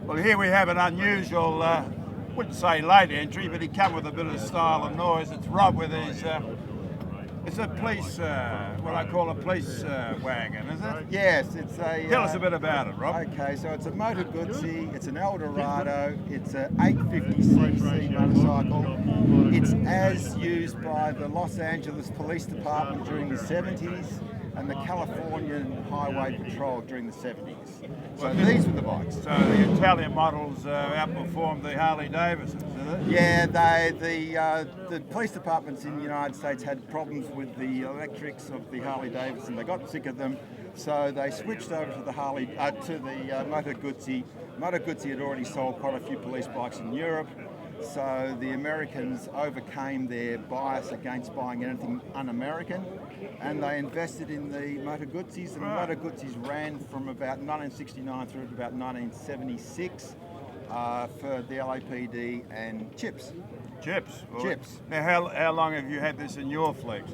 Well, here we have an unusual, wouldn't say late entry, but he come with a bit of style and noise. It's Rob with his, it's a police, what I call a police wagon, is it? Yes, it's a... Tell us a bit about it, Rob. Okay, so it's a Moto Guzzi, it's an Derado, it's a 850cc motorcycle. It's as used by the Los Angeles Police Department during the 70s and the Californian Highway Patrol during the 70s. So these were the bikes. So the Italian models outperformed the Harley Davidsons, is it? Yeah, the police departments in the United States had problems with the electrics of the Harley Davidson. They got sick of them, so they switched over to the Moto Guzzi. Moto Guzzi had already sold quite a few police bikes in Europe, so the Americans overcame their bias against buying anything un-American, and they invested in the Moto Guzzis, and the Moto Guzzis ran from about 1969 through to about 1976 for the LAPD and Chips. Chips? Well, Chips. Now, how long have you had this in your fleet?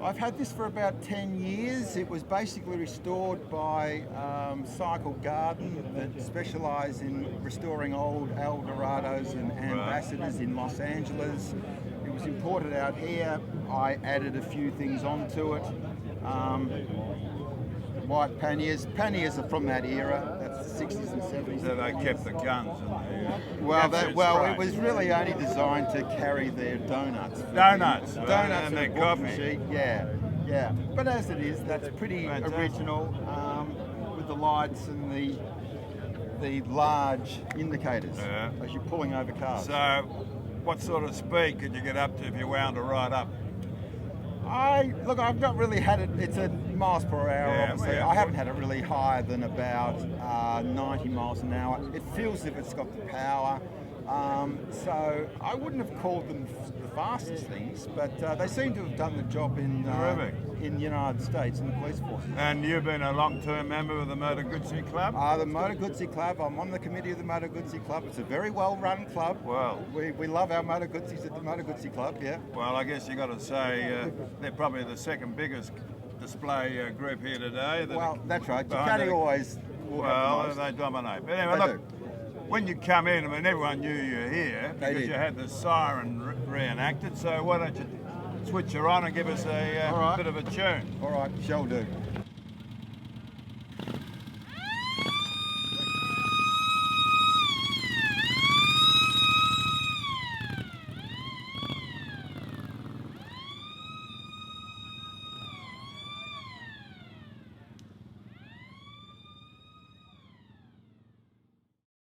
I've had this for about 10 years. It was basically restored by Cycle Garden that specialise in restoring old Eldorados and Ambassadors in Los Angeles. It was imported out here. I added a few things onto it. White panniers. Panniers are from that era. That's the 60s and 70s. So they kept the guns and It was really only designed to carry their donuts. Donuts And their coffee. Yeah. But as it is, that's pretty original with the lights and the large indicators as you're pulling over cars. So, what sort of speed could you get up to if you wound to ride up? I've not really had it. It's a miles per hour, obviously. I haven't had it really higher than about 90 miles an hour. It feels as if it's got the power. So I wouldn't have called them the fastest things, but they seem to have done the job in the United States in the police force. And you've been a long-term member of the Moto Guzzi Club? The Moto Guzzi Club. I'm on the committee of the Moto Guzzi Club. It's a very well-run club. Well, we love our Moto Guzzis at the Moto Guzzi Club. Yeah. Well, I guess you got to say they're probably the second biggest display group here today. That's right. Ducati always. They dominate. But anyway, look. When you come in, I mean, everyone knew you were here because you had the siren reenacted. So why don't you switch her on and give us a bit of a tune? All right, shall do.